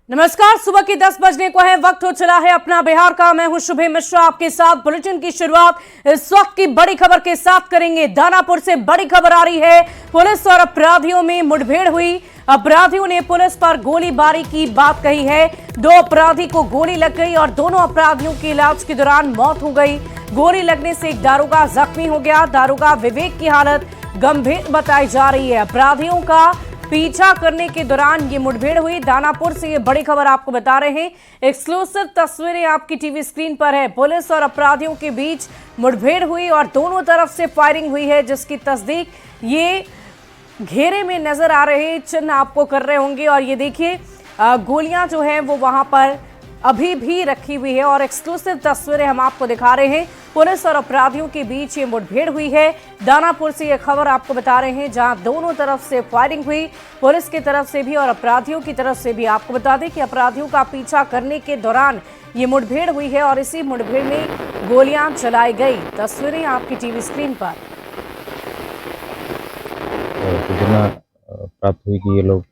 नमस्कार, सुबह के 10 बजने को है, वक्त हो चला है अपना बिहार का। मैं हूं शुभे मिश्रा, आपके साथ बुलेटिन की शुरुआत इस वक्त की बड़ी खबर के साथ करेंगे। दानापुर से बड़ी खबर आ रही है। पुलिस और अपराधियों में मुठभेड़ हुई। अपराधियों ने पुलिस पर गोलीबारी की बात कही है। 2 अपराधी को गोली लग गई और दोनों अपराधियों की इलाज के दौरान मौत हो गई। गोली लगने से एक दारोगा जख्मी हो गया। दारोगा विवेक की हालत गंभीर बताई जा रही है। अपराधियों का पीछा करने के दौरान ये मुठभेड़ हुई। दानापुर से ये बड़ी खबर आपको बता रहे हैं। एक्सक्लूसिव तस्वीरें आपकी टीवी स्क्रीन पर है। पुलिस और अपराधियों के बीच मुठभेड़ हुई और दोनों तरफ से फायरिंग हुई है, जिसकी तस्दीक ये घेरे में नजर आ रहे चिन्ह आपको कर रहे होंगे। और ये देखिए, गोलियां जो है वो वहां पर अभी भी रखी हुई है और एक्सक्लूसिव तस्वीरें हम आपको दिखा रहे हैं। पुलिस और अपराधियों के बीच ये मुठभेड़ हुई है। दानापुर से ये खबर आपको बता रहे हैं, जहां दोनों तरफ से फायरिंग हुई, पुलिस की तरफ से भी और अपराधियों की तरफ से भी। आपको बता दें कि अपराधियों का पीछा करने के दौरान ये मुठभेड़ हुई है और इसी मुठभेड़ में गोलियां चलाई गई। तस्वीरें आपकी टीवी स्क्रीन पर। सूचना प्राप्त हुई कि ये लोग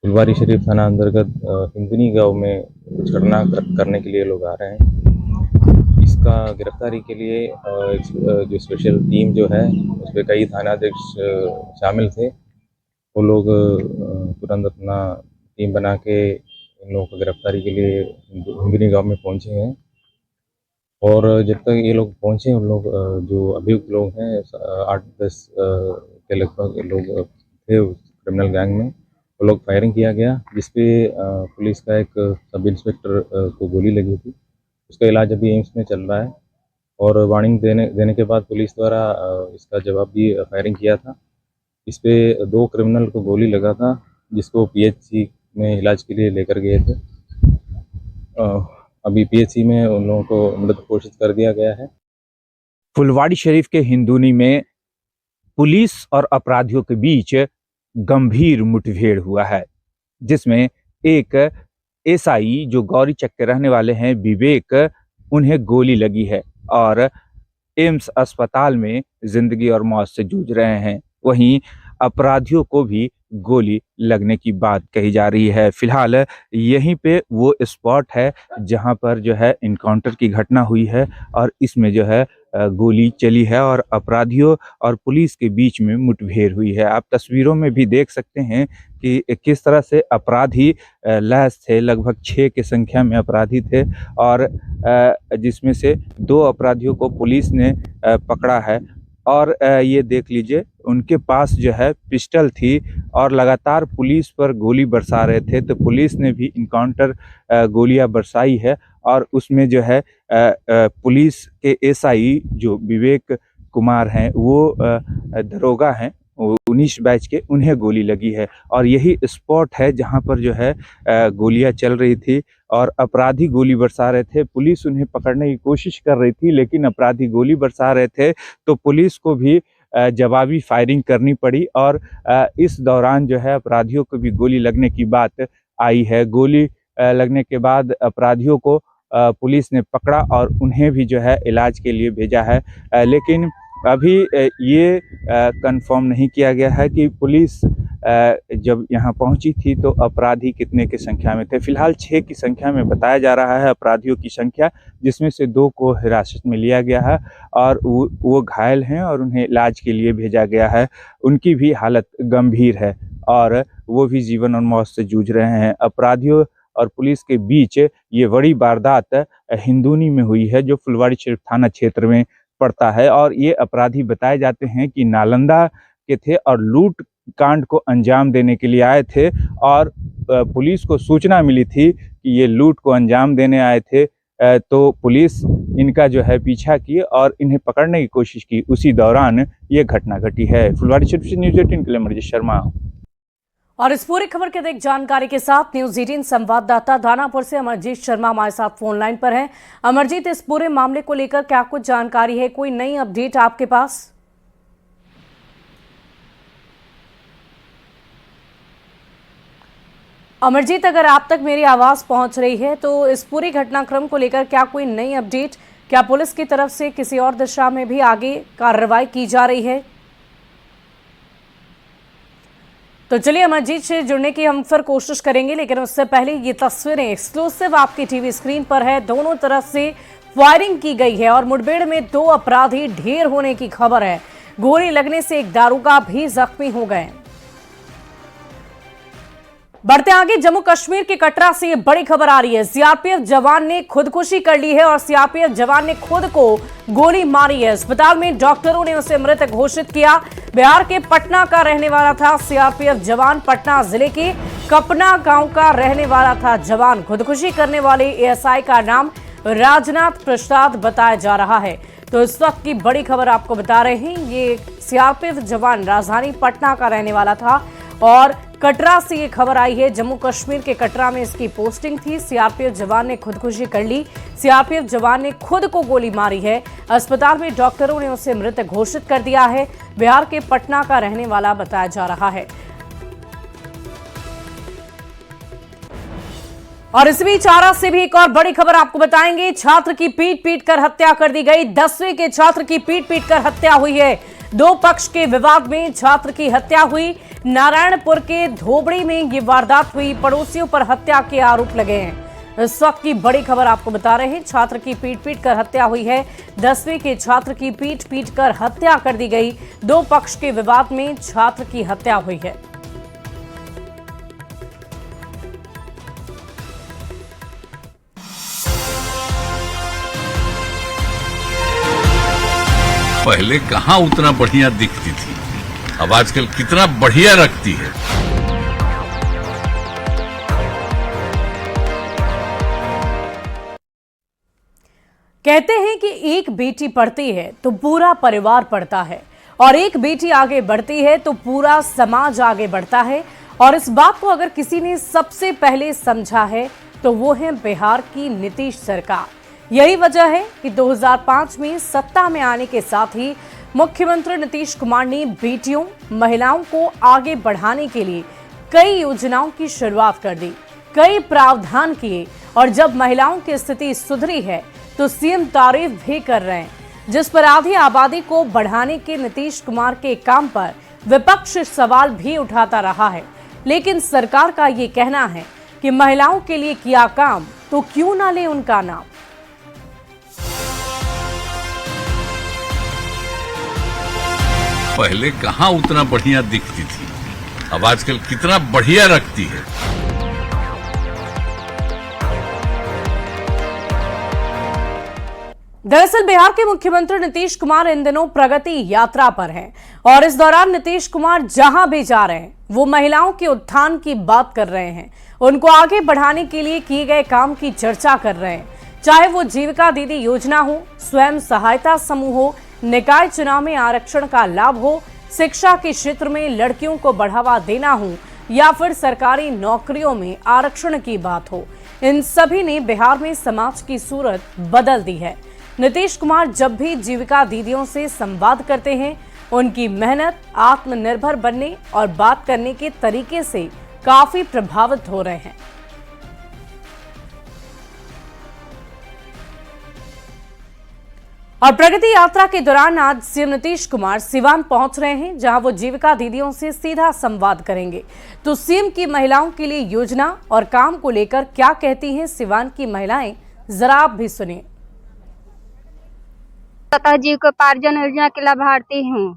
फुलवारी शरीफ थाना अंतर्गत हिंदनी गांव में कुछ घटना करने के लिए लोग आ रहे हैं। इसका गिरफ्तारी के लिए जो स्पेशल टीम जो है उसमें कई थानाध्यक्ष शामिल थे। वो लोग तुरंत अपना टीम बना के इन लोगों को गिरफ्तारी के लिए हिंदनी गांव में पहुंचे हैं। और जब तक ये लोग पहुंचे, उन लोग जो अभियुक्त लोग हैं 8-10 के लगभग लोग थे उस क्रिमिनल गैंग में, वो लोग फायरिंग किया गया, जिसपे पुलिस का एक सब इंस्पेक्टर को गोली लगी थी। उसका इलाज अभी एम्स में चल रहा है। और वार्निंग देने के बाद पुलिस द्वारा इसका जवाब भी फायरिंग किया था। इस पे 2 क्रिमिनल को गोली लगा था, जिसको पीएचसी में इलाज के लिए लेकर गए थे। अभी पीएचसी में उन लोगों को मृत घोषित कर दिया गया है। फुलवारी शरीफ के हिंदूनी में पुलिस और अपराधियों के बीच गंभीर मुठभेड़ हुआ है, जिसमें एक एसआई जो गौरी चक के रहने वाले हैं विवेक, उन्हें गोली लगी है और एम्स अस्पताल में जिंदगी और मौत से जूझ रहे हैं। वहीं अपराधियों को भी गोली लगने की बात कही जा रही है। फिलहाल यहीं पे वो स्पॉट है जहां पर जो है इनकाउंटर की घटना हुई है और इसमें जो है गोली चली है और अपराधियों और पुलिस के बीच में मुठभेड़ हुई है। आप तस्वीरों में भी देख सकते हैं कि किस तरह से अपराधी लैस थे। लगभग 6 की संख्या में अपराधी थे और जिसमें से 2 अपराधियों को पुलिस ने पकड़ा है। और ये देख लीजिए, उनके पास जो है पिस्टल थी और लगातार पुलिस पर गोली बरसा रहे थे, तो पुलिस ने भी इनकाउंटर गोलियां बरसाई है। और उसमें जो है पुलिस के एसआई जो विवेक कुमार हैं, वो दरोगा हैं, 19 बैच के, उन्हें गोली लगी है। और यही स्पॉट है जहां पर जो है गोलियां चल रही थी और अपराधी गोली बरसा रहे थे। पुलिस उन्हें पकड़ने की कोशिश कर रही थी, लेकिन अपराधी गोली बरसा रहे थे, तो पुलिस को भी जवाबी फायरिंग करनी पड़ी और इस दौरान जो है अपराधियों को भी गोली लगने की बात आई है। गोली लगने के बाद अपराधियों को पुलिस ने पकड़ा और उन्हें भी जो है इलाज के लिए भेजा है। लेकिन अभी ये कंफर्म नहीं किया गया है कि पुलिस जब यहाँ पहुंची थी तो अपराधी कितने की संख्या में थे। फिलहाल 6 की संख्या में बताया जा रहा है अपराधियों की संख्या, जिसमें से 2 को हिरासत में लिया गया है और वो घायल हैं और उन्हें इलाज के लिए भेजा गया है। उनकी भी हालत गंभीर है और वो भी जीवन और मौत से जूझ रहे हैं। अपराधियों और पुलिस के बीच ये बड़ी वारदात हिंदूनी में हुई है, जो फुलवारी शरीफ थाना क्षेत्र में पड़ता है। और ये अपराधी बताए जाते हैं कि नालंदा के थे और लूट कांड को अंजाम देने के लिए आए थे और पुलिस को सूचना मिली थी कि ये लूट को अंजाम देने आए थे। तो पुलिस इनका जो है पीछा की और इन्हें पकड़ने की कोशिश की। उसी दौरान ये घटना घटी है। फुलवारी शरीफ से न्यूज़ 18 के लिए अमरजीत शर्मा। और इस पूरी खबर के अधिक जानकारी के साथ न्यूज़ 18 संवाददाता दानापुर से अमरजीत शर्मा हमारे साथ फोन लाइन पर हैं। अमरजीत, इस पूरे मामले को लेकर क्या कुछ जानकारी है? कोई नई अपडेट आपके पास? अमरजीत, अगर आप तक मेरी आवाज पहुंच रही है तो इस पूरी घटनाक्रम को लेकर क्या कोई नई अपडेट? क्या पुलिस की तरफ से किसी और दिशा में भी आगे कार्रवाई की जा रही है? तो चलिए अमरजीत से जुड़ने की हम फिर कोशिश करेंगे, लेकिन उससे पहले ये तस्वीरें एक्सक्लूसिव आपकी टीवी स्क्रीन पर है। दोनों तरफ से फायरिंग की गई है और मुठभेड़ में 2 अपराधी ढेर होने की खबर है। गोली लगने से एक दारोगा भी जख्मी हो गए। बढ़ते आगे, जम्मू कश्मीर के कटरा से ये बड़ी खबर आ रही है। सीआरपीएफ जवान ने खुदकुशी कर ली है और सीआरपीएफ जवान ने खुद को गोली मारी है। अस्पताल में डॉक्टरों ने उसे मृत घोषित किया। बिहार के पटना का रहने वाला था सीआरपीएफ जवान। पटना जिले के कपना गांव का रहने वाला था जवान। खुदकुशी करने वाले एएसआई का नाम राजनाथ प्रसाद बताया जा रहा है। तो इस वक्त की बड़ी खबर आपको बता रहे हैं, ये सीआरपीएफ जवान राजधानी पटना का रहने वाला था और कटरा से ये खबर आई है। जम्मू कश्मीर के कटरा में इसकी पोस्टिंग थी। सीआरपीएफ जवान ने खुदकुशी कर ली। सीआरपीएफ जवान ने खुद को गोली मारी है। अस्पताल में डॉक्टरों ने उसे मृत घोषित कर दिया है। बिहार के पटना का रहने वाला बताया जा रहा है। और इस बीच आरा से भी एक और बड़ी खबर आपको बताएंगे। छात्र की पीट कर हत्या कर दी गई। 10वीं के छात्र की पीट कर हत्या हुई है। 2 पक्ष के विवाद में छात्र की हत्या हुई। नारायणपुर के धोबड़ी में ये वारदात हुई। पड़ोसियों पर हत्या के आरोप लगे हैं। इस वक्त की बड़ी खबर आपको बता रहे हैं, छात्र की पीट कर हत्या हुई है। 10वीं के छात्र की पीट कर हत्या कर दी गई। 2 पक्ष के विवाद में छात्र की हत्या हुई है। पहले कहाँ उतना बढ़िया दिखती थी, अब आजकल कितना बढ़िया रखती है। कहते हैं कि एक बेटी पढ़ती है तो पूरा परिवार पढ़ता है और एक बेटी आगे बढ़ती है तो पूरा समाज आगे बढ़ता है। और इस बात को अगर किसी ने सबसे पहले समझा है तो वो है बिहार की नीतीश सरकार। यही वजह है कि 2005 में सत्ता में आने के साथ ही मुख्यमंत्री नीतीश कुमार ने बेटियों, महिलाओं को आगे बढ़ाने के लिए कई योजनाओं की शुरुआत कर दी, कई प्रावधान किए। और जब महिलाओं की स्थिति सुधरी है तो सीएम तारीफ भी कर रहे हैं, जिस पर आधी आबादी को बढ़ाने के नीतीश कुमार के काम पर विपक्ष सवाल भी उठाता रहा है। लेकिन सरकार का ये कहना है कि महिलाओं के लिए किया काम तो क्यों ना ले उनका नाम। पहले कहाँ उतना बढ़िया दिखती थी, अब आजकल कितना बढ़िया रखती है। दरअसल बिहार के मुख्यमंत्री नीतीश कुमार इन दिनों प्रगति यात्रा पर हैं और इस दौरान नीतीश कुमार जहां भी जा रहे हैं वो महिलाओं के उत्थान की बात कर रहे हैं, उनको आगे बढ़ाने के लिए किए गए काम की चर्चा कर रहे हैं। चाहे वो जीविका दीदी योजना हो, स्वयं सहायता समूह हो, निकाय चुनाव में आरक्षण का लाभ हो, शिक्षा के क्षेत्र में लड़कियों को बढ़ावा देना हो या फिर सरकारी नौकरियों में आरक्षण की बात हो, इन सभी ने बिहार में समाज की सूरत बदल दी है। नीतीश कुमार जब भी जीविका दीदियों से संवाद करते हैं, उनकी मेहनत, आत्मनिर्भर बनने और बात करने के तरीके से काफी प्रभावित हो रहे हैं। और प्रगति यात्रा के दौरान आज सीएम नीतीश कुमार सिवान पहुंच रहे हैं, जहां वो जीविका दीदियों से सीधा संवाद करेंगे। तो सीएम की महिलाओं के लिए योजना और काम को लेकर क्या कहती हैं सिवान की महिलाएं, जरा आप भी सुनिए। जीविकोपार्जन योजना के लाभार्थी हूँ।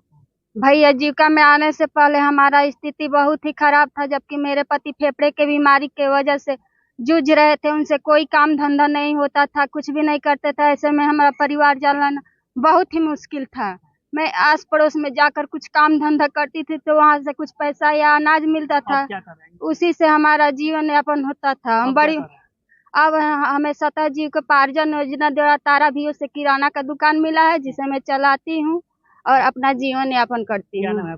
भैया, जीविका में आने से पहले हमारा स्थिति बहुत ही खराब था, जबकि मेरे पति फेफड़े के बीमारी के वजह से जूझ रहे थे। उनसे कोई काम धंधा नहीं होता था, कुछ भी नहीं करते थे। ऐसे में हमारा परिवार चलाना बहुत ही मुश्किल था। मैं आस पड़ोस में जाकर कुछ काम धंधा करती थी तो वहाँ से कुछ पैसा या अनाज मिलता था, उसी से हमारा जीवन यापन होता था। अब हमें स्वतः जीविकोपार्जन योजना द्वारा तारा भी से किराना का दुकान मिला है, जिसे मैं चलाती हूँ और अपना जीवन यापन करती हूँ।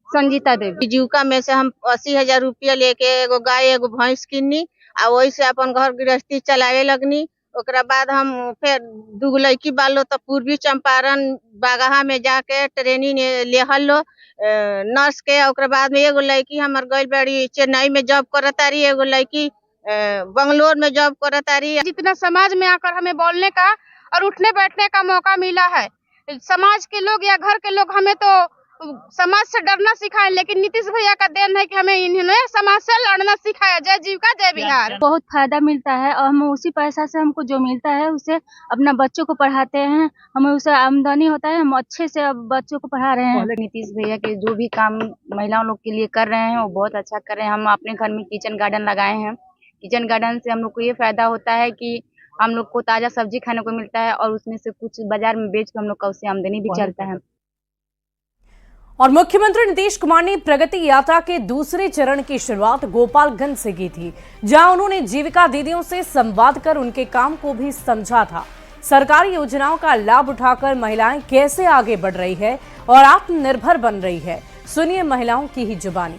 संजीता देवी। जीविका में से हम 80,000 रुपया लेके एगो गाय एगो भैंस किनी आ वही से अपन घर गृहस्थी चलावे लगनी। ओकरा बाद हम फिर 2 लड़की बालो तो पूर्वी चंपारण बागहा में जाके ट्रेनिंग लेहल लो नर्स के। ओकरा बाद में एगो लड़की हमर गइल बड़ी चेन्नई में जॉब करतारी, एगो लड़की बंगलोर में जॉब करतारी। जितना समाज में आकर हमें बोलने का और उठने बैठने का मौका मिला है, समाज के लोग या घर के लोग हमें तो समाज से डरना सिखाए, लेकिन नीतीश भैया का देन है कि हमें इन्होंने समाज से लड़ना सिखाया। जय जीविका जय बिहार। बहुत फायदा मिलता है और हम उसी पैसा से हमको जो मिलता है उसे अपना बच्चों को पढ़ाते हैं, हमें उसे आमदनी होता है, हम अच्छे से अब बच्चों को पढ़ा रहे हैं। नीतीश भैया के जो भी काम महिलाओं लोग के लिए कर रहे हैं वो बहुत अच्छा कर रहे हैं। हम अपने घर में किचन गार्डन लगाए हैं। किचन गार्डन से हम लोग को ये फायदा होता है कि हम लोग को ताजा सब्जी खाने को मिलता है और उसमें से कुछ बाजार में बेच कर हम लोग का उससे आमदनी भी चलता है। और मुख्यमंत्री नीतीश कुमार ने प्रगति यात्रा के दूसरे चरण की शुरुआत गोपालगंज से की थी, जहां उन्होंने जीविका दीदियों से संवाद कर उनके काम को भी समझा था। सरकारी योजनाओं का लाभ उठाकर महिलाएं कैसे आगे बढ़ रही है और आत्मनिर्भर बन रही है, सुनिए महिलाओं की ही जुबानी।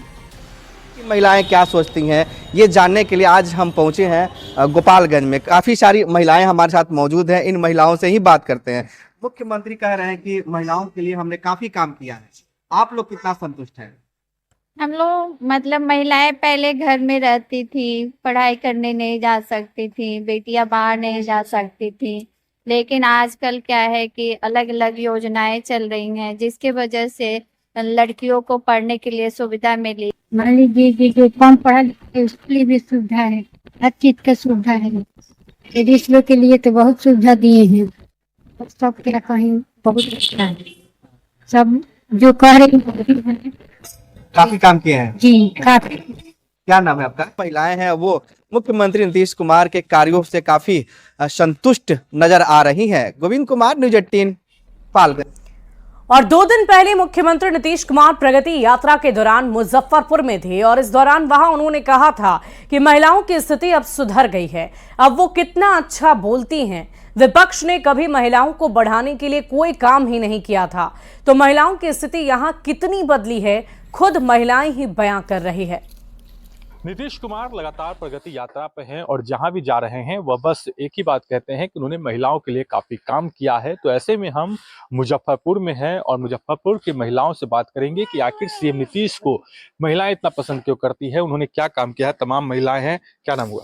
महिलाएं क्या सोचती हैं ये जानने के लिए आज हम पहुंचे हैं गोपालगंज में। काफ़ी सारी महिलाएं हमारे साथ मौजूद हैं, इन महिलाओं से ही बात करते हैं। मुख्यमंत्री कह रहे हैं कि महिलाओं के लिए हमने काफ़ी काम किया है, आप लोग कितना संतुष्ट हैं? हम लोग मतलब महिलाएं पहले घर में रहती थी, पढ़ाई करने नहीं जा सकती थी, बेटियां बाहर नहीं जा सकती थी, लेकिन आजकल क्या है कि अलग अलग योजनाएं चल रही हैं जिसके वजह से लड़कियों को पढ़ने के लिए सुविधा मिली। मान लीजिए कि जो कम पढ़ा लिखा उसके लिए भी सुविधा है, हर चीज का सुविधा है। लेडीज लोग के लिए तो बहुत सुविधा दिए हैं, सब क्या कहीं बहुत अच्छा है। सब जो कह रहे हैं काफी काम किए हैं जी, काफी। क्या नाम है आपका? महिलाएं हैं वो मुख्यमंत्री नीतीश कुमार के कार्यों से काफी संतुष्ट नजर आ रही हैं। गोविंद कुमार, न्यूज़ 18 गोपालगंज। और 2 दिन पहले मुख्यमंत्री नीतीश कुमार प्रगति यात्रा के दौरान मुजफ्फरपुर में थे और इस दौरान वहां उन्होंने कहा था कि महिलाओं की स्थिति अब सुधर गई है, अब वो कितना अच्छा बोलती हैं। विपक्ष ने कभी महिलाओं को बढ़ाने के लिए कोई काम ही नहीं किया था, तो महिलाओं की स्थिति यहाँ कितनी बदली है खुद महिलाएं ही बयां कर रही है। नीतीश कुमार लगातार प्रगति यात्रा पे हैं और जहां भी जा रहे हैं वह बस एक ही बात कहते हैं कि उन्होंने महिलाओं के लिए काफी काम किया है। तो ऐसे में हम मुजफ्फरपुर में हैं और मुजफ्फरपुर की महिलाओं से बात करेंगे कि आखिर सीएम नीतीश को महिलाएं इतना पसंद क्यों करती है, उन्होंने क्या काम किया है। तमाम महिलाएं हैं। क्या नाम हुआ?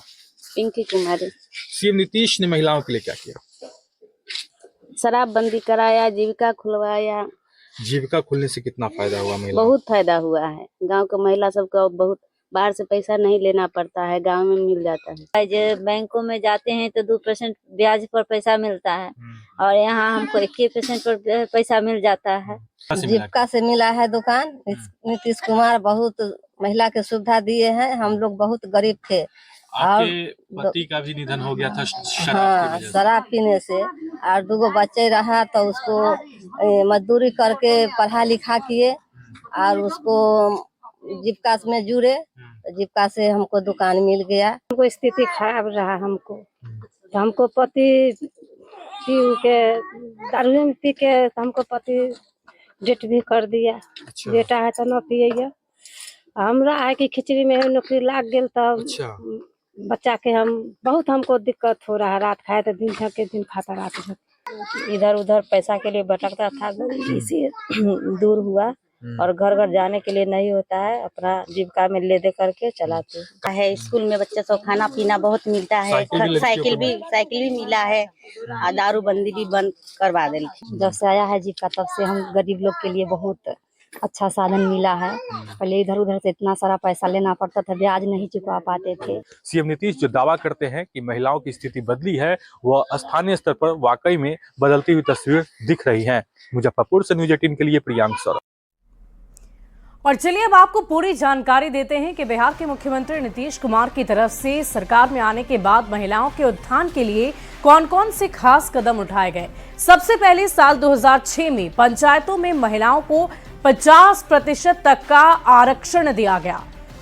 पिंकी कुमारी। सीएम नीतीश ने महिलाओं के लिए क्या किया? शराबबंदी कराया, जीविका खुलवाया। जीविका खुलने से कितना फायदा हुआ महिला? बहुत फायदा हुआ है। गांव के महिला सबका बहुत, बाहर से पैसा नहीं लेना पड़ता है, गांव में मिल जाता है। जो बैंकों में जाते हैं तो 2% ब्याज पर पैसा मिलता है और यहाँ हमको 1% पर पैसा मिल जाता है। जीविका से मिला है दुकान। नीतीश कुमार बहुत महिला के सुविधा दिए हैं। हम लोग बहुत गरीब थे। आपके पति का भी निधन हो गया था शराब पीने से, और 2 बच्चे रहा तो उसको मजदूरी करके पढ़ा लिखा किए और उसको जीविका में जुड़े, जीविका से हमको दुकान मिल गया। हमको स्थिति खराब रहा, हमको तो हमको पति पी के दारू में पी के हमको पति डेट भी कर दिया। अच्छा। बेटा है तो न पिए। हमरा है कि खिचड़ी में नौकरी लाग गई तब बच्चा के हम बहुत हमको दिक्कत हो रहा है। रात खाए तो दिन झक के दिन खाता, रात झक इधर उधर पैसा के लिए भटकता था, गरीबी से दूर हुआ और घर घर जाने के लिए नहीं होता है, अपना जीविका में ले दे करके चलाते है। स्कूल में बच्चे सब खाना पीना बहुत मिलता है, साइकिल भी मिला है और दारू बंदी भी बंद करवा दी। जब से आया है जीविका तब से हम गरीब लोग के लिए बहुत अच्छा साधन मिला है। पहले इधर उधर से इतना सारा पैसा लेना पड़ता था, ब्याज नहीं चुका पाते थे। सीएम नीतीश जो दावा करते हैं कि महिलाओं की स्थिति बदली है, वह स्थानीय स्तर पर वाकई में बदलती हुई तस्वीर दिख रही है। मुजफ्फरपुर से न्यूज़ 18 के लिए प्रियांक सौरभ। और चलिए अब आपको पूरी जानकारी देते हैं कि बिहार के मुख्यमंत्री नीतीश कुमार की तरफ से सरकार में आने के बाद महिलाओं के उत्थान के लिए कौन कौन से खास कदम उठाए गए। सबसे पहले साल 2006 में पंचायतों में महिलाओं को 50% तक का आरक्षण दिया गया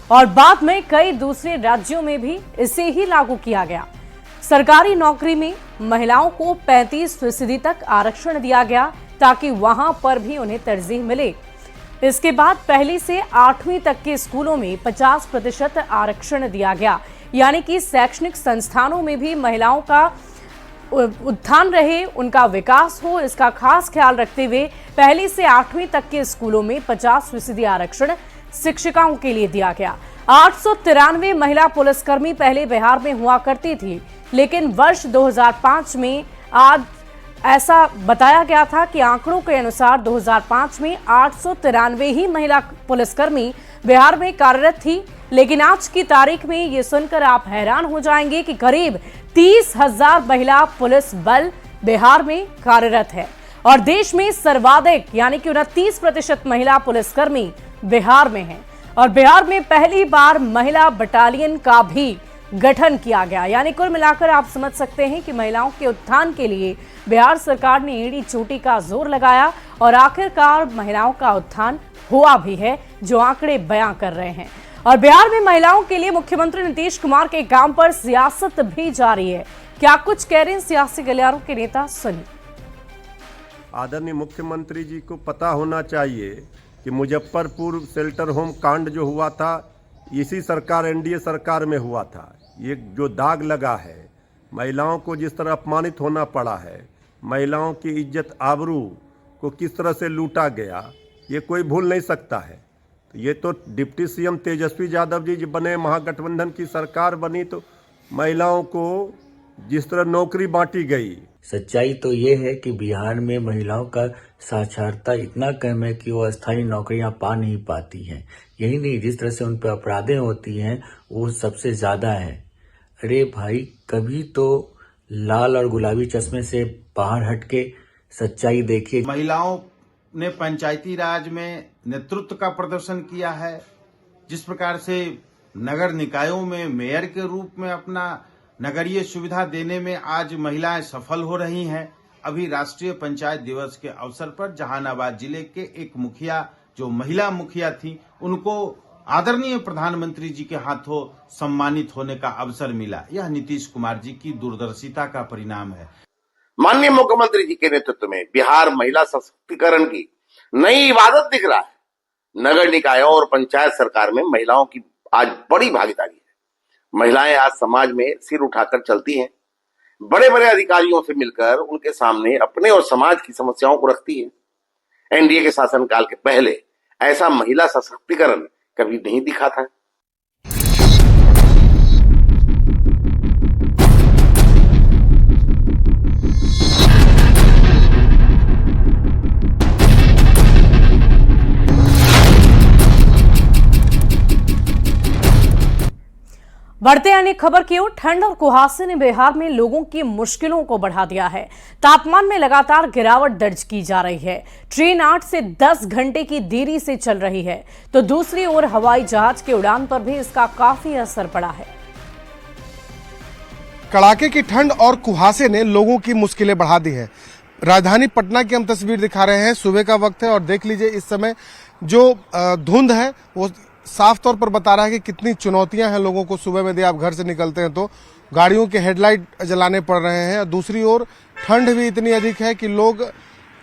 और बाद में कई दूसरे राज्यों में भी इसे ही लागू किया गया। सरकारी नौकरी में महिलाओं को 35% तक आरक्षण दिया गया ताकि वहां पर भी उन्हें तरजीह मिले। इसके बाद 1ली से 8वीं तक के स्कूलों में 50% आरक्षण दिया गया, यानी कि शैक्षणिक संस्थानों में भी महिलाओं का उत्थान रहे, उनका विकास हो, इसका खास ख्याल रखते हुए 1ली से 8वीं तक के स्कूलों में 50% आरक्षण शिक्षिकाओं के लिए दिया गया। 893 महिला पुलिसकर्मी पहले बिहार में हुआ करती थी, लेकिन वर्ष 2005 में आज ऐसा बताया गया था कि आंकड़ों के अनुसार 2005 में 893 ही महिला पुलिसकर्मी बिहार में कार्यरत थी, लेकिन आज की तारीख में ये सुनकर आप हैरान हो जाएंगे कि करीब 30,000 महिला पुलिस बल बिहार में कार्यरत है और देश में सर्वाधिक यानी कि 29% महिला पुलिसकर्मी बिहार में हैं और बिहार में पहली बार महिला बटालियन का भी गठन किया गया। यानी कुल मिलाकर आप समझ सकते हैं कि महिलाओं के उत्थान के लिए बिहार सरकार ने एड़ी चोटी का जोर लगाया और आखिरकार महिलाओं का उत्थान हुआ भी है, जो आंकड़े बयां कर रहे हैं। और बिहार में महिलाओं के लिए मुख्यमंत्री नीतीश कुमार के काम पर सियासत भी जारी है। क्या कुछ कह रहे हैं सियासी गलियारों के नेता, सुनिए। आदरणीय मुख्यमंत्री जी को पता होना चाहिए कि मुजफ्फरपुर शेल्टर होम कांड जो हुआ था, इसी सरकार एनडीए सरकार में हुआ था। ये जो दाग लगा है, महिलाओं को जिस तरह अपमानित होना पड़ा है, महिलाओं की इज्जत आबरू को किस तरह से लूटा गया, ये कोई भूल नहीं सकता है। तो ये तो डिप्टी सीएम तेजस्वी यादव जी बने, महागठबंधन की सरकार बनी, तो महिलाओं को जिस तरह नौकरी बांटी गई। सच्चाई तो ये है कि बिहार में महिलाओं का साक्षरता इतना कम है कि वो अस्थायी नौकरियां पा नहीं पाती हैं। यही नहीं, जिस तरह से उन पर अपराधें होती हैं वो सबसे ज्यादा है। अरे भाई, कभी तो लाल और गुलाबी चश्मे से बाहर हटके सच्चाई देखिए। महिलाओं ने पंचायती राज में नेतृत्व का प्रदर्शन किया है। जिस प्रकार से नगर निकायों में मेयर के रूप में अपना नगरीय सुविधा देने में आज महिलाएं सफल हो रही हैं। अभी राष्ट्रीय पंचायत दिवस के अवसर पर जहानाबाद जिले के एक मुखिया, जो महिला मुखिया थी, उनको आदरणीय प्रधानमंत्री जी के हाथों सम्मानित होने का अवसर मिला। यह नीतीश कुमार जी की दूरदर्शिता का परिणाम है। माननीय मुख्यमंत्री जी के नेतृत्व में बिहार महिला सशक्तिकरण की नई इबादत दिख रहा है। नगर निकायों और पंचायत सरकार में महिलाओं की आज बड़ी भागीदारी है। महिलाएं आज समाज में सिर उठाकर चलती हैं, बड़े बड़े अधिकारियों से मिलकर उनके सामने अपने और समाज की समस्याओं को रखती हैं। एनडीए के शासनकाल के पहले ऐसा महिला सशक्तिकरण कभी नहीं दिखा था। बढ़ते अन्य खबर की ओर, ठंड और कुहासे ने बिहार में लोगों की मुश्किलों को बढ़ा दिया है। तापमान में लगातार गिरावट दर्ज की जा रही है। ट्रेन 8 से 10 घंटे की देरी से चल रही है, तो दूसरी ओर हवाई जहाज की उड़ान पर भी इसका काफी असर पड़ा है। कड़ाके की ठंड और कुहासे ने लोगों की मुश्किलें बढ़ा दी है। राजधानी पटना की हम तस्वीर दिखा रहे हैं। सुबह का वक्त है और देख लीजिए इस समय जो धुंध है वो साफ तौर पर बता रहा है कि कितनी चुनौतियां हैं लोगों को। सुबह में यदि आप घर से निकलते हैं तो गाड़ियों के हेडलाइट जलाने पड़ रहे हैं। दूसरी ओर ठंड भी इतनी अधिक है कि लोग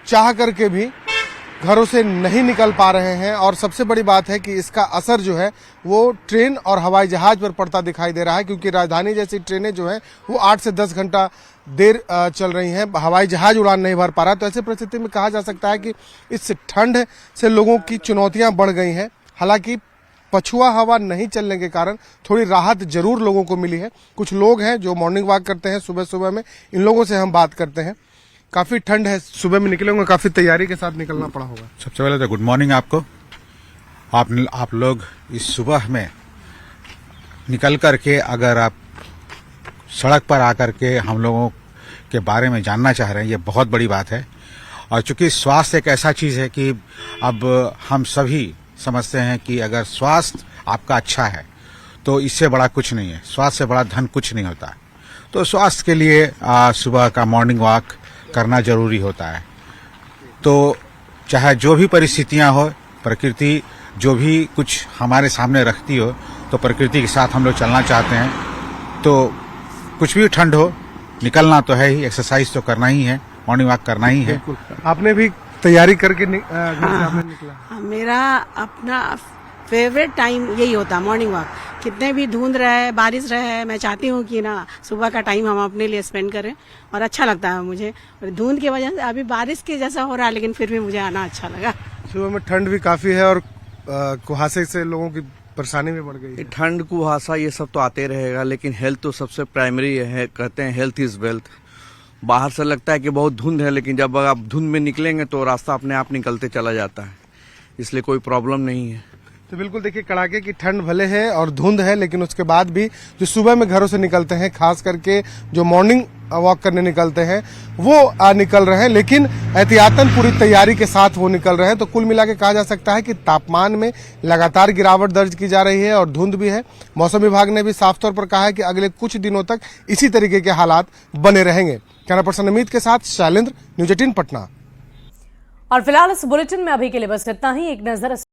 चाह करके भी घरों से नहीं निकल पा रहे हैं। और सबसे बड़ी बात है कि इसका असर जो है वो ट्रेन और हवाई जहाज पर पड़ता दिखाई दे रहा है, क्योंकि राजधानी जैसी ट्रेनें जो हैं वो 8 से 10 घंटा देर चल रही हैं। हवाई जहाज उड़ान नहीं भर पा रहा। तो ऐसी परिस्थिति में कहा जा सकता है कि इस ठंड से लोगों की चुनौतियां बढ़ गई हैं। हालांकि पछुआ हवा नहीं चलने के कारण थोड़ी राहत जरूर लोगों को मिली है। कुछ लोग हैं जो मॉर्निंग वॉक करते हैं सुबह सुबह में, इन लोगों से हम बात करते हैं। काफी ठंड है, सुबह में निकले होंगे, काफी तैयारी के साथ निकलना पड़ा होगा। सबसे पहले तो गुड मॉर्निंग आपको। आप लोग इस सुबह में निकल करके अगर आप सड़क पर आकर के हम लोगों के बारे में जानना चाह रहे हैं, ये बहुत बड़ी बात है। और चूंकि स्वास्थ्य एक ऐसा चीज है कि अब हम सभी समझते हैं कि अगर स्वास्थ्य आपका अच्छा है तो इससे बड़ा कुछ नहीं है, स्वास्थ्य से बड़ा धन कुछ नहीं होता। तो स्वास्थ्य के लिए सुबह का मॉर्निंग वॉक करना जरूरी होता है। तो चाहे जो भी परिस्थितियां हो, प्रकृति जो भी कुछ हमारे सामने रखती हो, तो प्रकृति के साथ हम लोग चलना चाहते हैं। तो कुछ भी ठंड हो, निकलना तो है ही, एक्सरसाइज तो करना ही है, मॉर्निंग वॉक करना ही है। आपने भी तैयारी करके घर से आपने निकला? मेरा अपना फेवरेट टाइम यही होता है मॉर्निंग वॉक। कितने भी धुंध रहे, बारिश रहे, मैं चाहती हूँ कि ना सुबह का टाइम हम अपने लिए स्पेंड करें और अच्छा लगता है मुझे। और धुंध की वजह से अभी बारिश के जैसा हो रहा है, लेकिन फिर भी मुझे आना अच्छा लगा। सुबह में ठंड भी काफी है और कुहासे से लोगों की परेशानी भी बढ़ गई है। ठंड कुहासा ये सब तो आते रहेगा, लेकिन हेल्थ तो सबसे प्राइमरी है। कहते हैं हेल्थ इज वेल्थ। बाहर से लगता है कि बहुत धुंध है, लेकिन जब आप धुंध में निकलेंगे तो रास्ता अपने आप निकलते चला जाता है, इसलिए कोई प्रॉब्लम नहीं है। तो बिल्कुल देखिए, कड़ाके की ठंड भले है और धुंध है, लेकिन उसके बाद भी जो सुबह में घरों से निकलते हैं, खास करके जो मॉर्निंग वॉक करने निकलते हैं, वो निकल रहे हैं, लेकिन एहतियातन पूरी तैयारी के साथ वो निकल रहे हैं। तो कुल मिला के कहा जा सकता है कि तापमान में लगातार गिरावट दर्ज की जा रही है और धुंध भी है। मौसम विभाग ने भी साफ तौर पर कहा है कि अगले कुछ दिनों तक इसी तरीके के हालात बने रहेंगे। कैमरा पर्सन अमित के साथ शैलेंद्र, न्यूज 18 पटना। और फिलहाल इस बुलेटिन में अभी के लिए बस इतना ही। एक नजर